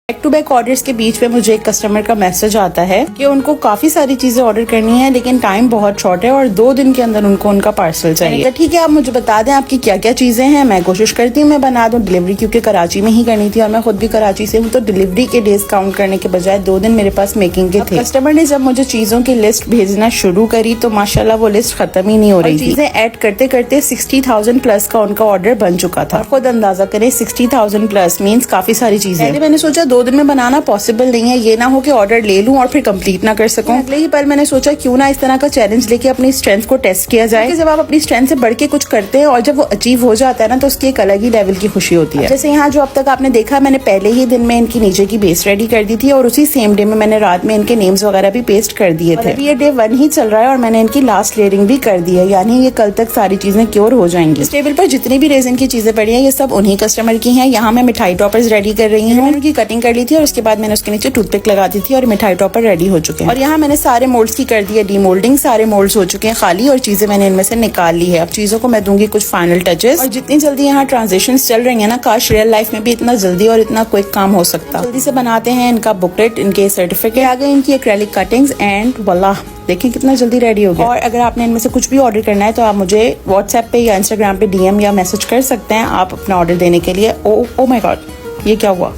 Back to back orders के बीच में मुझे एक कस्टमर का मैसेज आता है कि उनको काफी सारी चीजें ऑर्डर करनी है लेकिन टाइम बहुत शॉर्ट है और 2 दिन के अंदर उनको उनका पार्सल चाहिए। ठीक है, आप मुझे बता दें आपकी क्या क्या चीजें हैं, मैं कोशिश करती हूँ मैं बना दूं डिलीवरी, क्योंकि कराची में ही करनी थी और मैं खुद भी कराची से हूँ, तो डिलीवरी के डेज काउंट करने के बजाय 2 दिन मेरे पास मेकिंग के थे। कस्टमर ने जब मुझे चीजों की लिस्ट भेजना शुरू करी तो माशाल्लाह वो लिस्ट खत्म ही नहीं हो रही थी। चीजें ऐड करते करते 60,000 प्लस का उनका ऑर्डर बन चुका था। खुद अंदाजा करें 60,000 प्लस मीन्स काफी सारी चीजें। मैंने सोचा 2 दिन में बनाना पॉसिबल नहीं है, ये ना हो कि ऑर्डर ले लूं और फिर कंप्लीट ना कर सकूं। अगले ही पल मैंने सोचा क्यों ना इस तरह का चैलेंज लेके अपनी स्ट्रेंथ को टेस्ट किया जाए। जब आप अपनी स्ट्रेंथ से बढ़ के कुछ करते हैं और जब वो अचीव हो जाता है ना तो उसकी एक अलग ही लेवल की खुशी होती है। जैसे यहाँ जो अब तक आपने देखा, मैंने पहले ही दिन में इनकी नीचे की बेस रेडी कर दी थी और उसी सेम डे में मैंने रात में इनके नेम्स वगैरह भी पेस्ट कर दिए थे। ये डे 1 ही चल रहा है और मैंने इनकी लास्ट लेयरिंग भी कर दी है, यानी ये कल तक सारी चीजें क्योर हो जाएंगी। इस टेबल पर जितनी भी रेजिन की चीजें पड़ी है ये सब उन्हीं कस्टमर की है। यहाँ मैं मिठाई टॉपर्स रेडी कर रही हूँ। उनकी कटिंग कर ली थी और उसके बाद मैंने उसके नीचे टूथपिक लगा दी थी और मिठाई टॉपर रेडी हो चुके हैं। और यहाँ मैंने सारे मोल्ड्स की कर दी है डीमोल्डिंग, सारे मोल्ड्स हो चुके हैं खाली और चीजें मैंने इनमें से निकाल ली है। अब चीजों को मैं दूंगी कुछ फाइनल टचेस। और जितनी जल्दी यहाँ ट्रांजेक्शंस चल रही है ना, काश रियल लाइफ में भी इतना जल्दी और इतना क्विक काम हो सकता। जल्दी से बनाते हैं इनका बुकलेट, इनके सर्टिफिकेट आ गए, इनकी एक्रेलिक कटिंग्स एंड वल्लाह देखिए कितना जल्दी रेडी हो गया। और अगर आपने इनमें से कुछ भी ऑर्डर करना है तो आप मुझे व्हाट्सएप पे या इंस्टाग्राम पे डीएम या मैसेज कर सकते हैं आप अपना ऑर्डर देने के लिए। ओ माय गॉड, ये क्या हुआ?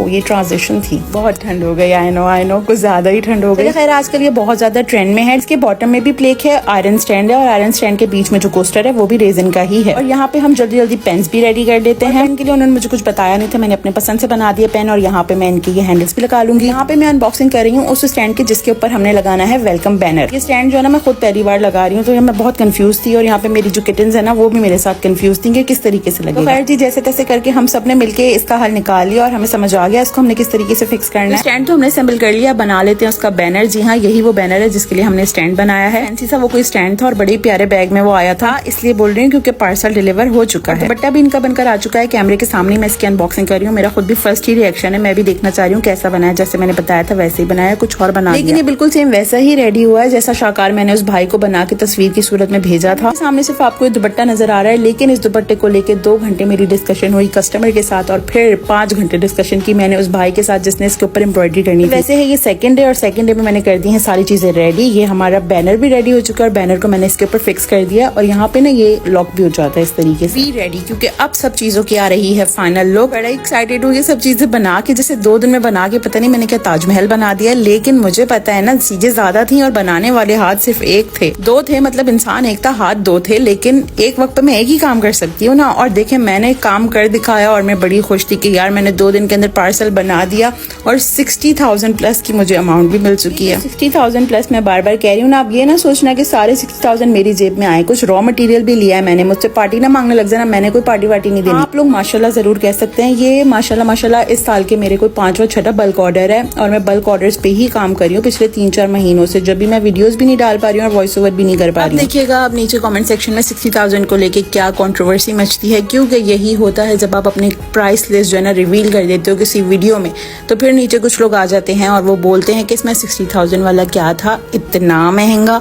ये ट्रांजिशन थी। बहुत ठंड हो गई। आई नो कुछ ज्यादा ही ठंड हो गई। खैर आजकल ये बहुत ज्यादा ट्रेंड में है। इसके बॉटम में भी प्लेक है, आयरन स्टैंड है और आयरन स्टैंड के बीच में जो कोस्टर है वो भी रेजिन का ही है। और यहाँ पे हम जल्दी जल्दी पेन्स भी रेडी कर लेते हैं। इनके लिए उन्होंने मुझे कुछ बताया नहीं था, मैंने अपने पसंद से बना दिया पेन। और यहाँ पे मैं इनकी ये हैंडल्स भी लगा लूंगी। यहाँ पे मैं अनबॉक्सिंग कर रही हूँ उस स्टैंड की जिसके ऊपर हमने लगाना है वेलकम बैनर। ये स्टैंड जो है ना मैं खुद पहली बार लगा रही हूँ, तो मैं बहुत कंफ्यूज थी और यहाँ पे मेरी जो किटन्स है ना वो भी मेरे साथ कंफ्यूज थी कि किस तरीके से लगेगा। खैर जी, जैसे तैसे करके हम सब ने मिलकर इसका हल निकाल लिया और हमें समझ आ गया इसको हमने किस तरीके से फिक्स करना है। स्टैंड तो हमने असेंबल कर लिया, बना लेते हैं उसका बैनर। जी हाँ, यही वो बैनर है जिसके लिए हमने स्टैंड बनाया है। फैंसी सा वो कोई स्टैंड था और बड़े प्यारे बैग में वो आया था, इसलिए बोल रही हूँ क्योंकि पार्सल डिलीवर हो चुका है। दुपट्टा भी इनका बनकर आ चुका है। कैमरे के सामने मैं इसकी अनबॉक्सिंग कर रही हूँ। मेरा खुद भी फर्स्ट ही रिएक्शन है, मैं भी देखना चाह रही हूँ कैसा बना है। जैसे मैंने बताया था वैसे ही बनाया, कुछ और बना लेकिन ये बिल्कुल सेम वैसा ही रेडी हुआ है जैसा शाकार मैंने उस भाई को बना के तस्वीर की सूरत में भेजा था। सामने सिर्फ आपको दुपट्टा नजर आ रहा है, लेकिन इस दुपट्टे को लेकर 2 घंटे मेरी डिस्कशन हुई कस्टमर के साथ और फिर 5 घंटे डिस्कशन की मैंने उस भाई के साथ जिसने इसके ऊपर एम्ब्रॉयडरी करनी थी। वैसे है ये सेकंड डे और सेकंड डे में मैंने कर दी है सारी चीजें रेडी। ये हमारा बैनर भी रेडी हो चुका है और बैनर को मैंने इसके ऊपर फिक्स कर दिया और यहाँ पे ना ये लॉक भी हो जाता है इस तरीके से रेडी, क्योंकि अब सब चीजों की आ रही है फाइनल लुक। बड़ा एक्साइटेड हूँ ये सब चीजें बना के, जैसे 2 दिन में बना के पता नहीं मैंने क्या ताजमहल बना दिया। लेकिन मुझे पता है ना चीजें ज्यादा थी और बनाने वाले हाथ सिर्फ 1 थे, 2 थे, मतलब इंसान एक था हाथ 2 थे, लेकिन एक वक्त पे मैं एक ही काम कर सकती हूँ ना। और देखे मैंने काम कर दिखाया और मैं बड़ी खुश थी कि यार मैंने 2 दिन के अंदर पार्सल बना दिया और 60,000 प्लस की मुझे अमाउंट भी मिल चुकी है। 60,000 प्लस मैं बार बार कह रही हूँ ना, आप ये ना सोचना कि सारे 60,000 मेरी जेब में आए। कुछ रॉ मटेरियल भी लिया है मैंने, मुझसे पार्टी ना मांगने लग जाना, मैंने कोई पार्टी वार्टी नहीं देनी। आप लोग माशाल्लाह जरूर कह सकते हैं। ये माशाल्लाह इस साल के मेरे कोई 5वां 6वां बल्क ऑर्डर है और मैं बल्क ऑर्डर्स पे ही काम कर रही हूँ पिछले 3-4 महीनों से, जब भी मैं वीडियोस भी नहीं डाल पा रही हूँ और वॉइस ओवर भी नहीं कर पा रही हूँ। देखिएगा अब नीचे कमेंट सेक्शन में 60,000 को लेके क्या कंट्रोवर्सी मचती है, क्योंकि यही होता है जब आप अपनी प्राइस लिस्ट जो है ना रिवील कर देते हो किसी वीडियो में, तो फिर नीचे कुछ लोग आ जाते हैं और वो बोलते हैं कि इसमें 60,000 वाला क्या था, इतना महंगा।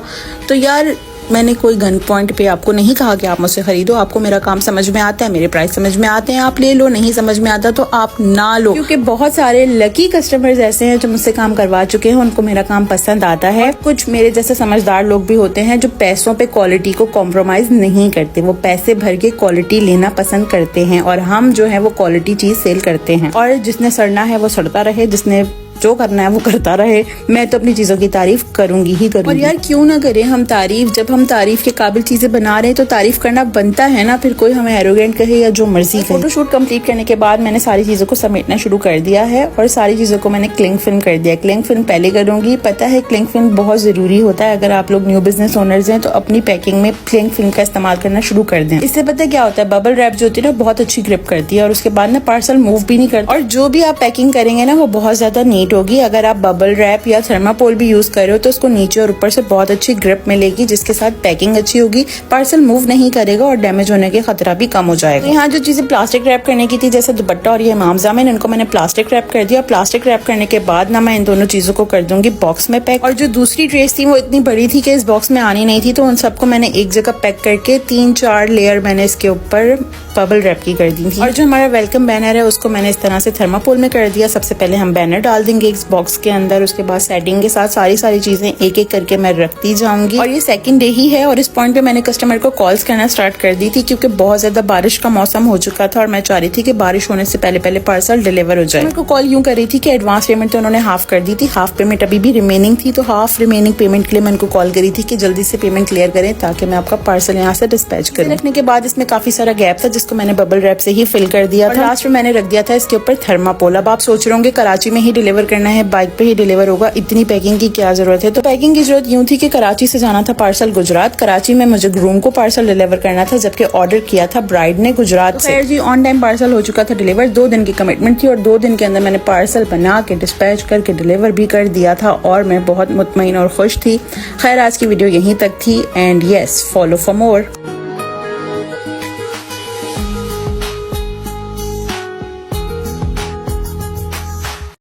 तो यार मैंने कोई गन पॉइंट पे आपको नहीं कहा कि आप मुझसे खरीदो। आपको मेरा काम समझ में आता है, मेरे प्राइस समझ में आते हैं, आप ले लो। नहीं समझ में आता तो आप ना लो, क्योंकि बहुत सारे लकी कस्टमर्स ऐसे हैं जो मुझसे काम करवा चुके हैं, उनको मेरा काम पसंद आता है। कुछ मेरे जैसे समझदार लोग भी होते हैं जो पैसों पे क्वालिटी को कॉम्प्रोमाइज नहीं करते, वो पैसे भर के क्वालिटी लेना पसंद करते हैं और हम जो है वो क्वालिटी चीज सेल करते हैं। और जिसने सड़ना है वो सड़ता रहे, जिसने जो करना है वो करता रहे। मैं तो अपनी चीजों की तारीफ करूंगी ही करूंगी। और यार क्यों ना करें हम तारीफ, जब हम तारीफ के काबिल चीजें बना रहे हैं तो तारीफ करना बनता है ना, फिर कोई हमें एरोगेंट कहे या जो मर्जी कहे। फोटोशूट कंप्लीट करने के बाद मैंने सारी चीजों को समेटना शुरू कर दिया है और सारी चीजों को मैंने क्लिंग फिल्म कर दिया। क्लिंग फिल्म पहले करूंगी, पता है क्लिंग फिल्म बहुत जरूरी होता है। अगर आप लोग न्यू बिजनेस ओनर्स हैं तो अपनी पैकिंग में क्लिंग फिल्म का इस्तेमाल करना शुरू कर दें। इससे पता है क्या होता है, बबल रैप जो होती है ना बहुत अच्छी ग्रिप करती है और उसके बाद ना पार्सल मूव भी नहीं करता। और जो भी आप पैकिंग करेंगे ना वो बहुत ज्यादा नीट होगी। अगर आप बबल रैप या थर्मापोल भी यूज कर रहे हो तो उसको नीचे और ऊपर से बहुत अच्छी ग्रिप मिलेगी, जिसके साथ पैकिंग अच्छी होगी, पार्सल मूव नहीं करेगा और डैमेज होने के खतरा भी कम हो जाएगा। यहाँ जो चीजें प्लास्टिक रैप करने की थी जैसे दुपट्टा और ये इमाम जामिन, इनको मैंने प्लास्टिक रैप कर दिया। प्लास्टिक रैप करने के बाद ना मैं इन दोनों चीजों को कर दूंगी बॉक्स में पैक। और जो दूसरी ट्रेस थी वो इतनी बड़ी थी कि इस बॉक्स में आनी नहीं थी, तो उन सबको मैंने एक जगह पैक करके 3-4 लेयर मैंने इसके ऊपर बबल रैप की कर दी थी। और जो हमारा वेलकम बैनर है उसको मैंने इस तरह से थर्माकोल में कर दिया। सबसे पहले हम बैनर डाल देंगे इस बॉक्स के अंदर, उसके बाद सेटिंग के साथ सारी चीजें एक एक करके मैं रखती जाऊंगी। और ये सेकंड डे ही है और इस पॉइंट पे मैंने कस्टमर को कॉल्स करना स्टार्ट कर दी थी क्योंकि बहुत ज्यादा बारिश का मौसम हो चुका था और मैं चाह रही थी कि बारिश होने से पहले पार्सल डिलीवर हो जाए। मेरे को कॉल यूं कर रही थी कि एडवांस पेमेंट तो उन्होंने हाफ कर दी थी, हाफ पेमेंट अभी भी रिमेनिंग थी, तो हाफ रिमेनिंग पेमेंट के लिए मैं उनको कॉल करी थी कि जल्दी से पेमेंट क्लियर करें ताकि मैं आपका पार्सल यहाँ से डिस्पैच करूं। रखने के बाद इसमें काफी सारा गैप था जिसको मैंने बबल रैप से ही फिल कर दिया था। लास्ट में मैंने रख दिया था इसके ऊपर थर्माकोल। अब आप सोच रहे होंगे कराची में ही डिलीवर करना है, बाइक पे ही डिलीवर होगा, इतनी पैकिंग की क्या जरूरत है? तो पैकिंग की जरूरत यूं थी कि कराची से जाना था पार्सल गुजरात, कराची में मुझे ग्रूम को पार्सल डिलीवर करना था जबकि ऑर्डर किया था ब्राइड ने गुजरात से। खैर जी, ऑन टाइम पार्सल हो चुका था डिलीवर। 2 दिन की कमिटमेंट थी और 2 दिन के अंदर मैंने पार्सल बना के डिस्पैच करके डिलीवर भी कर दिया था और मैं बहुत मुतमईन और खुश थी। खैर आज की वीडियो यहीं तक थी and yes, follow for more.